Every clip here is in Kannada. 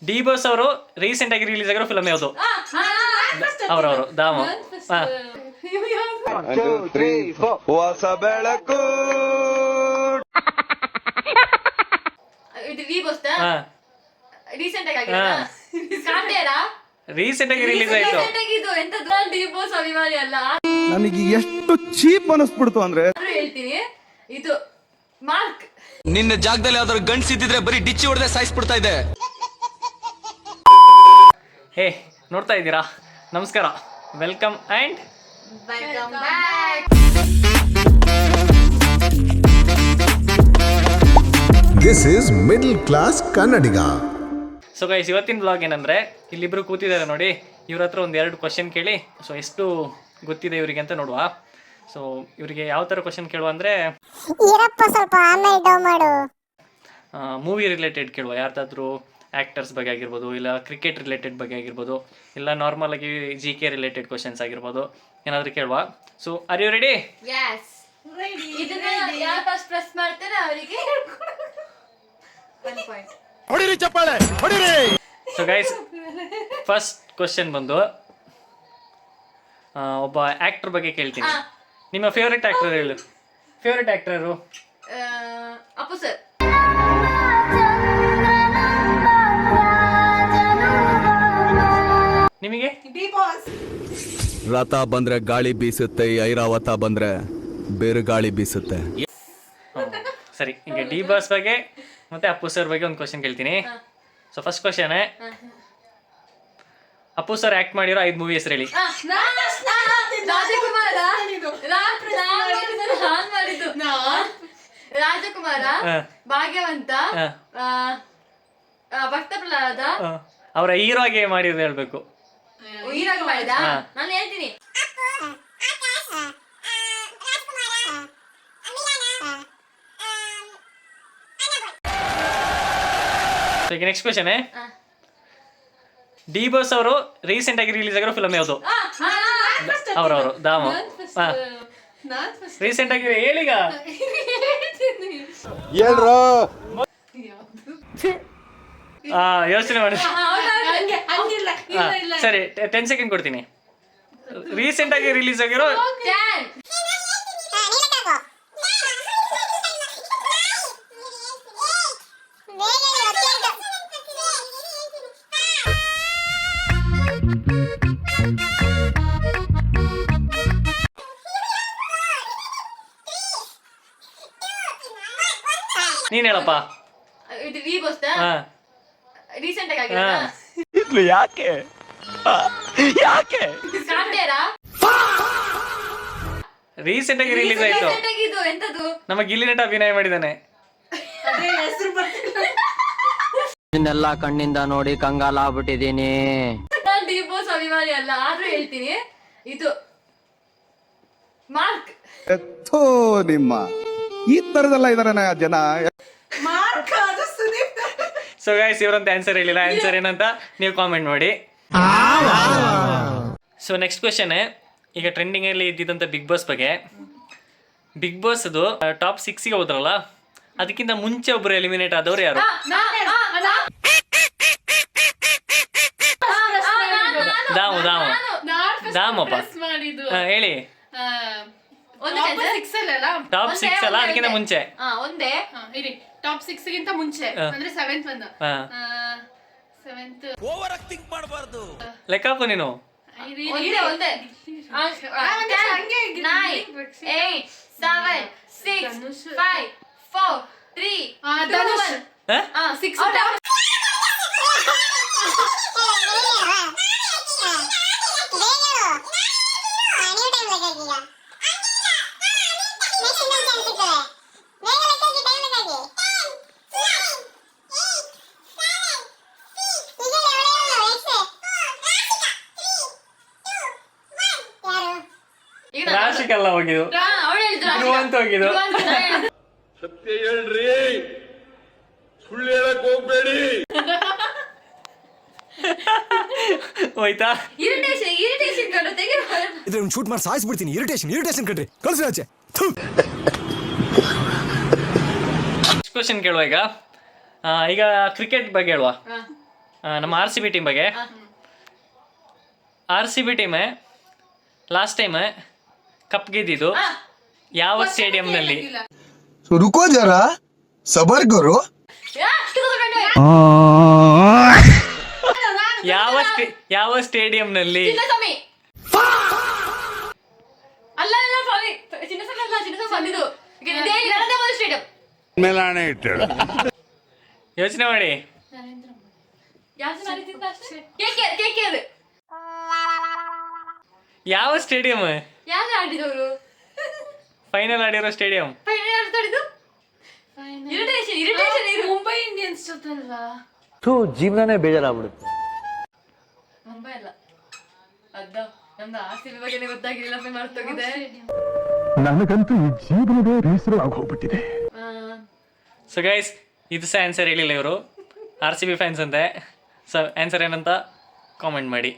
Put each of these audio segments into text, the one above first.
ಡಿ ಬಾಸ್ ಅವರು ರೀಸೆಂಟ್ ಆಗಿ ರಿಲೀಸ್ ಆಗಿರೋ ಫಿಲಮ್ ಯಾವುದು? ಅವರವರು ದಾಮ. ಹೊಸ ಬೆಳಕು ರೀಸೆಂಟ್ ಆಗಿ ರಿಲೀಸ್ ಆಯ್ತು. ನನಗೆ ಎಷ್ಟು ಚೀಪ್ ಅನಿಸ್ಬಿಡ್ತು ಅಂದ್ರೆ ಹೇಳ್ತೀನಿ, ಇದು ಮಾರ್ಕ್. ನಿನ್ನ ಜಾಗದಲ್ಲಿ ಯಾವ್ದಾದ್ರು ಗಂಡ್ಸ್ ಇದ್ದಿದ್ರೆ ಬರೀ ಡಿಚ್ಚಿ ಹೊಡೆದೇ ಸಾಯಿಸ್ಬಿಡ್ತಾ ಇದೆ. ಹೇ, ನೋಡ್ತಾ ಇದ್ದೀರಾ? ನಮಸ್ಕಾರ, welcome and welcome back. This is middle class Kannadiga. So guys, ಇವತ್ತಿನ ಬ್ಲಾಗ್ ಏನಂದರೆ, ಇಲ್ಲಿಬ್ರು ಕೂತಿದ್ದಾರೆ ನೋಡಿ, ಇವ್ರ ಹತ್ರ ಒಂದು 2 ಕ್ವಶನ್ ಕೇಳಿ, ಸೊ ಎಷ್ಟು ಗೊತ್ತಿದೆ ಇವರಿಗೆ ಅಂತ ನೋಡುವ. ಸೊ ಇವರಿಗೆ ಯಾವ ಥರ ಕ್ವಶನ್ ಕೇಳುವ ಅಂದರೆ, ಮೂವಿ ರಿಲೇಟೆಡ್ ಕೇಳುವ. ಯಾರ್ದಾದ್ರೂ ಆ್ಯಕ್ಟರ್ಸ್ ಬಗ್ಗೆ ಆಗಿರ್ಬೋದು, ಇಲ್ಲ ಕ್ರಿಕೆಟ್ ರಿಲೇಟೆಡ್ ಬಗ್ಗೆ ಆಗಿರ್ಬೋದು, ಇಲ್ಲ ನಾರ್ಮಲ್ ಆಗಿ GK ರಿಲೇಟೆಡ್ ಕ್ವಶನ್ಸ್ ಆಗಿರ್ಬೋದು, ಏನಾದರೂ ಕೇಳುವ. So are you ready? Yes, ಇದನ್ನ ಯಾರು ಫಸ್ಟ್ ಪ್ರೆಸ್ ಮಾಡ್ತಾರೆ ಅವರಿಗೆ 1 ಪಾಯಿಂಟ್. ಹೊಡಿರಿ ಚಪ್ಪಾಳೆ, ಹೊಡಿರಿ. ಸೊ ಗೈಸ್, ಫಸ್ಟ್ ಕ್ವಶನ್ ಬಂದು ಒಬ್ಬ ಆ್ಯಕ್ಟರ್ ಬಗ್ಗೆ ಕೇಳ್ತೀನಿ. ನಿಮ್ಮ ಫೇವ್ರೆಟ್ ಆ್ಯಕ್ಟರ್ ಹೇಳು. Favourite actor? ಅಪ್ಪು ಸರ್. ನಿಮಗೆ? ರಥ ಬಂದ್ರೆ ಗಾಳಿ ಬೀಸುತ್ತೆ, ಐರಾವತ ಬಂದ್ರೆ ಬೇರೆ ಗಾಳಿ ಬೀಸುತ್ತೆ. ಸರಿ, ಈಗ ಡಿ ಬಾಸ್ ಬಗ್ಗೆ ಮತ್ತೆ ಅಪ್ಪು ಸರ್ ಬಗ್ಗೆ ಒಂದು ಕ್ವಶನ್ ಕೇಳ್ತೀನಿ. So first question, Appu sir act ಮಾಡಿರೋ 5 ಮೂವಿ ಹೆಸರು ಹೇಳಿ. ರಾಜಕುಮಾರ, ಭಾಗ್ಯವಂತ, ಭಕ್ತ ಪ್ರಹ್ಲಾದ. ಅವರ ಹೀರೋ ಆಗಿ ಮಾಡಿರೋದು ಹೇಳ್ಬೇಕು. ಹೀರೋಗೆ ಮಾಡಿದ ನಾನು ಹೇಳ್ತೀನಿ. ಈಗ ನೆಕ್ಸ್ಟ್ ಕ್ವಶನ್, ಡಿ ಬಾಸ್ ಅವರು ರೀಸೆಂಟ್ ಆಗಿ ರಿಲೀಸ್ ಆಗಿರೋ ಫಿಲಮ್ ಯಾವುದು? ಅವರವರು ದಾಮ. ರೀಸೆಂಟ್ ಆಗಿ ಹೇಳೀಗ ಯೋಚನೆ ಮಾಡಿ. ಸರಿ, 10 ಸೆಕೆಂಡ್ ಕೊಡ್ತೀನಿ. ರೀಸೆಂಟ್ ಆಗಿ ರಿಲೀಸ್ ಆಗಿರೋ ನೀನ್ ಹೇಳಪ್ಪ. ಇದು ವಿ ಬಾಸ್ ರೀಸೆಂಟ್ ಆಗಿ ಯಾಕೆ ಕಾಂಟೇರಾ ರೀಸೆಂಟ್ ಆಗಿ ರಿಲೀಸ್ ಆಯ್ತು. ಇದು ಎಂತದು? ನಮ್ಮ ಗಿಲ್ಲಿ ನಟ ಅಭಿನಯ ಮಾಡಿದ್ದಾನೆ. ಇದನ್ನೆಲ್ಲ ಕಣ್ಣಿಂದ ನೋಡಿ ಕಂಗಾಲ ಆಗ್ಬಿಟ್ಟಿದೀನಿ. ನಾನು ಡಿ ಬಾಸ್ ಅಭಿಮಾನಿ ಅಲ್ಲ, ಆದ್ರೂ ಹೇಳ್ತೀನಿ, ಇದು ಮಾರ್ಕ್. ನಿಮ್ಮ ಈ ತರದೆಲ್ಲ ಇದಾರೆ ಜನ. ಸೊ ಗೈಸ್, ಇವರಂತ ಆನ್ಸರ್ ಹೇಳಿಲ್ಲ. ಆನ್ಸರ್ ಏನಂತ ನೀವು ಕಾಮೆಂಟ್ ಮಾಡಿ. ಸೊ ನೆಕ್ಸ್ಟ್ ಕ್ವೆಶನ್, ಈಗ ಟ್ರೆಂಡಿಂಗ್ ಅಲ್ಲಿ ಇದ್ದಿದ್ದಂತ ಬಿಗ್ ಬಾಸ್ ಬಗ್ಗೆ. ಬಿಗ್ ಬಾಸ್ ಅದು ಟಾಪ್ 6ಗೆ ಹೋದ್ರಲ್ಲ, ಅದಕ್ಕಿಂತ ಮುಂಚೆ ಒಬ್ರು ಎಲಿಮಿನೇಟ್ ಆದವ್ರು ಯಾರು? ದಾಮಪ್ಪ ಹೇಳಿ. ಟಾಪ್ 6 ಅಲ್ಲ, ಅದಕ್ಕಿಂತ ಮುಂಚೆ. ಒಂದೇ ಟಾಪ್ 6 ಗಿಂತ ಮುಂಚೆ ಅಂದ್ರೆ 7th ಬಂದ. 7th ಓವರ್ ಆಕ್ಟಿಂಗ್ ಮಾಡಬಾರ್ದು. ಲೆಕ್ಕ ಹಾಕು ನೀನು. ಒಂದೇ 9 8 7 6 5 4 3 2 1 6. ರಾಶಿಕಲ್ಲ ಹೋಗಿದ್ದು, ಧ್ರುವಂತ ಹೋಗಿದ್ದು. ಸತ್ಯ ಹೇಳ್ರಿ, ಸುಳ್ಳು ಹೇಳಕ್ ಹೋಗ್ಬೇಡಿ. ಹೋಯ್ತಾ? ಇದ್ರ ಶೂಟ್ ಮಾಡಿ ಸಾಯಿಸ್ಬಿಡ್ತೀನಿ. ಇರಿಟೇಷನ್ ಕಣ್ರಿ, ಕಳ್ಸಿ ಆಚೆ. ಕ್ವಶನ್ ಕೇಳುವ. ಈಗ ಕ್ರಿಕೆಟ್ ಬಗ್ಗೆ ಹೇಳುವ. ನಮ್ಮ RCB ಟೀಮ್ ಬಗ್ಗೆ. RCB team last time cup ಗೆದ್ದಿದ್ದು ಯಾವ ಸ್ಟೇಡಿಯಂನಲ್ಲಿ? रुको जरा सबर करो. ಯಾವ ಸ್ಟೇಡಿಯಂನಲ್ಲಿ? ಚಿನ್ನಸ್ವಾಮಿ ಅಲ್ಲ ಸ್ವಾಮಿ, ಚಿನ್ನಸ್ವಾಮಿ ಅಲ್ಲ, ಚಿನ್ನಸ್ವಾಮಿ ಬಂದಿದ್ದು ನರೇಂದ್ರ ಮೋದಿ ಸ್ಟೇಡಿಯಂ. ಮೇಲಾಣೆ ಇಟ್ಟಳು. ಯೋಚನೆ ಮಾಡಿ. KKR. ಯಾವ ಸ್ಟೇಡಿಯಂ ಯಾರು ಆಡಿದವರು? ಫೈನಲ್ ಆಡಿರೋ ಸ್ಟೇಡಿಯಂ? ಫೈನಲ್ ಆಡ್ತಾಡಿದ್ದು ಇರಿಟೇಷನ್ ಇದು ಮುಂಬೈ ಇಂಡಿಯನ್ಸ್ ಜೊತೆಲ್ವಾ? ಜೀವನನೇ ಬೇಜಾರಾಗ್ಬಿಡುತ್ತೆ. ಮುಂಬೈ ಅಲ್ಲ, ಅದ ನಮ್ದು RCB ಬಗ್ಗೆ ಗೊತ್ತಾಗಿಲ್ಲ, ಮರ್ತೋಗಿದೆ. ನನಗಂತೂ ಈ ಜೀವನವೇ ಬೇಸರ ಆಗೋಗ್ಬಿಟ್ಟಿದೆ. ಸೊ ಗೈಸ್, ಇದು ಸಹ ಆನ್ಸರ್ ಹೇಳಿಲ್ಲ ಇವರು, RCB ಫ್ಯಾನ್ಸ್ ಅಂತೆ. ಸೊ ಆನ್ಸರ್ ಏನಂತ ಕಾಮೆಂಟ್ ಮಾಡಿ.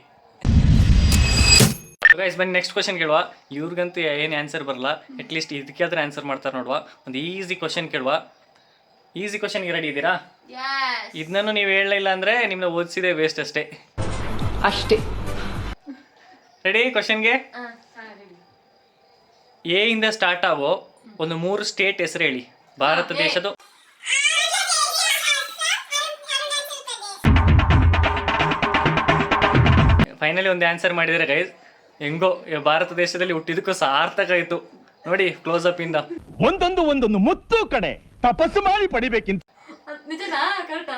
ಗೈಸ್ ಬನ್ನಿ ನೆಕ್ಸ್ಟ್ ಕ್ವಶನ್ ಕೇಳುವ. ಇವ್ರಿಗಂತೂ ಏನು ಆನ್ಸರ್ ಬರಲ್ಲ, ಅಟ್ಲೀಸ್ಟ್ ಇದಕ್ಕಾದ್ರೆ ಆನ್ಸರ್ ಮಾಡ್ತಾರೆ ನೋಡುವ. ಒಂದು ಈಸಿ ಕ್ವಶನ್ ಕೇಳುವ. ಈಸಿ ಕ್ವಶನ್ಗೆ ರೆಡಿ ಇದ್ದೀರಾ? ಇದನ್ನೂ ನೀವು ಹೇಳಲಿಲ್ಲ ಅಂದರೆ ನಿಮ್ಮನ್ನ ಓದಿಸಿದೆ ವೇಸ್ಟ್ ಅಷ್ಟೇ. ರೆಡಿ? ಕ್ವಶನ್ಗೆ ಎ ಇಂದ ಸ್ಟಾರ್ಟ್ ಆಗೋ ಒಂದು 3 ಸ್ಟೇಟ್ ಹೆಸರು ಹೇಳಿ. ಭಾರತ ದೇಶದ ಫೈನಲಿ ಒಂದು ಆನ್ಸರ್ ಮಾಡಿದರೆ ಗೈಸ್. ಹೆಂಗೋ ಭಾರತ ದೇಶದಲ್ಲಿ ಹುಟ್ಟಿದಕ್ಕೂ ಸಾರ್ಥಕ ಆಯಿತು ನೋಡಿ, ಕ್ಲೋಸ್ ಅಪ್ ಇಂದ. ಒಂದೊಂದು ಮುತ್ತು ಕಡೆ ತಪಸ್ಸು ಮಾಡಿ ಪಡಿಬೇಕಿಂತ. ನಿಜನಾ? ಕರೆಕ್ಟಾ?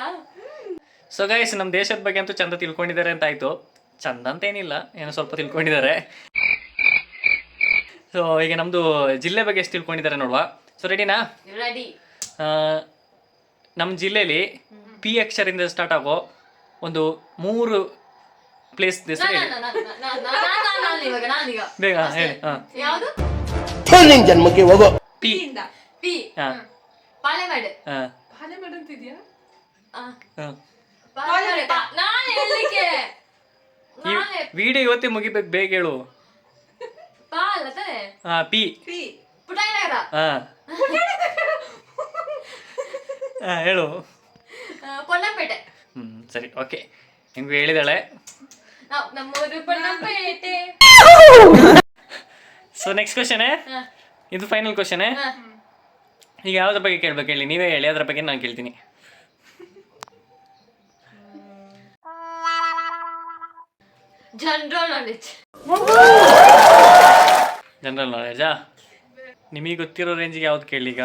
ಸೊ ಗೈಸ್, ನಮ್ಮ ದೇಶದ ಬಗ್ಗೆ ಅಂತೂ ಚಂದ ತಿಳ್ಕೊಂಡಿದ್ದಾರೆ ಅಂತ ಆಯಿತು. ಚಂದ ಅಂತ ಏನಿಲ್ಲ, ಏನೋ ಸ್ವಲ್ಪ ತಿಳ್ಕೊಂಡಿದ್ದಾರೆ. ಸೊ ಈಗ ನಮ್ಮದು ಜಿಲ್ಲೆ ಬಗ್ಗೆ ಎಷ್ಟು ತಿಳ್ಕೊಂಡಿದ್ದಾರೆ ನೋಡುವ. ಸೊ ರೆಡಿನಾ? ರೆಡಿ. ನಮ್ಮ ಜಿಲ್ಲೆಯಲ್ಲಿ P ಅಕ್ಷರದಿಂದ ಸ್ಟಾರ್ಟ್ ಆಗೋ ಒಂದು 3 ಪ್ಲೇಸ್ ಹೆಸರು ಹೇಳಿ. ಬೇಗ ಹೇಳಿ. ಯಾವುದು? ಜನ್ಮಕ್ಕೆ ಹೋಗೋ. P. P. ಪಾಲೆಮಾಡು. ಪಾಲೆಮಾಡು ಅಂತ ಇದೆಯಾ? ನಾನು ಹೇಳಲಿಕ್ಕೆ ವಿಡಿಯೋ ಇವತ್ತೇ ಮುಗಿಬೇಕು, ಬೇಗ ಹೇಳು. ಪಾಲ ತಾನೆ? P. ಪುಟಾಣಿ ನಗರ. ಹೇಳು. ಪೊನ್ನಂಪೇಟೆ. ಸರಿ, ಓಕೆ, ಹೆಂಗು ಹೇಳಿದಾಳೆ. ನಮ್ಮೂರು ಪೊನ್ನಂಪೇಟೆ. ಸೊ ನೆಕ್ಸ್ಟ್ ಕ್ವಶನ್, ಇದು ಫೈನಲ್ ಕ್ವಶನ್. ಈಗ ಯಾವ್ದ್ರ ಬಗ್ಗೆ ಕೇಳ್ಬೇಕು ಹೇಳಿ, ನೀವೇ ಹೇಳಿ, ಅದ್ರ ಬಗ್ಗೆ ನಾನು ಕೇಳ್ತೀನಿ. General knowledge. ಜನರಲ್ ನಾಲೆಡ್ಜಾ? ನಿಮಗೆ ಗೊತ್ತಿರೋ ರೇಂಜಿಗೆ ಯಾವ್ದು ಕೇಳಿ. ಈಗ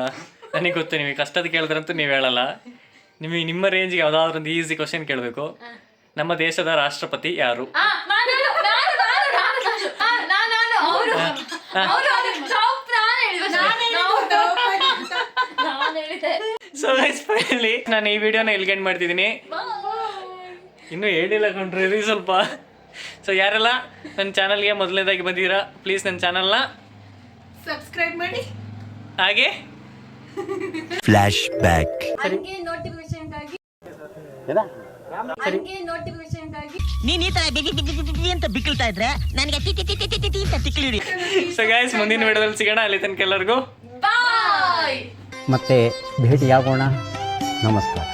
ನನಗೆ ಗೊತ್ತು, ನಿಮಗೆ ಕಷ್ಟದ ಕೇಳಿದ್ರಂತೂ ನೀವು ಹೇಳಲ್ಲ. ನಿಮಗೆ ನಿಮ್ಮ ರೇಂಜಿಗೆ ಯಾವುದಾದ್ರೂ ಒಂದು ಈಸಿ ಕ್ವಶನ್ ಕೇಳಬೇಕು. ನಮ್ಮ ದೇಶದ ರಾಷ್ಟ್ರಪತಿ ಯಾರು? ಸೊ ಗೈಸ್, ಫೈನಲಿ ನಾನು ಈ ವಿಡಿಯೋನ ಎಲ್ಲಿಗೆ ಎಂಡ್ ಮಾಡ್ತಿದ್ದೀನಿ. ಇನ್ನೂ ಹೇಳಿಲ್ಲ ಕೊಂಡ್ರಿ ಸ್ವಲ್ಪ. ಸೊ ಯಾರೆಲ್ಲ ನನ್ನ ಚಾನಲ್ಗೆ ಮೊದಲನೇದಾಗಿ ಬಂದಿದ್ದೀರಾ, ಪ್ಲೀಸ್ ನನ್ನ ಚಾನಲ್ನ ಸಬ್ಸ್ಕ್ರೈಬ್ ಮಾಡಿ. ಹಾಗೆ ಫ್ಲಾಶ್ ಬ್ಯಾಕ್. ಹಂಗೆ ನೋಟಿಫಿಕೇಶನ್ಗಾಗಿ ನೀನ್ ಈ ತರ ಬಿಗಿ ಅಂತ ಬಿಕ್ಕಳ್ತಾ ಇದ್ರೆ ನನಗೆ ಅಂತ ತಿಕ್ಕಿಳಿ. ಸೊ ಗೈಸ್, ಮುಂದಿನ ವಿಡಿಯೋದಲ್ಲಿ ಸಿಗೋಣ. ಅಲ್ಲಿ ತನಕ ಎಲ್ಲರಿಗೂ ಬಾಯ್. ಮತ್ತೆ ಭೇಟಿಯಾಗೋಣ. ನಮಸ್ಕಾರ.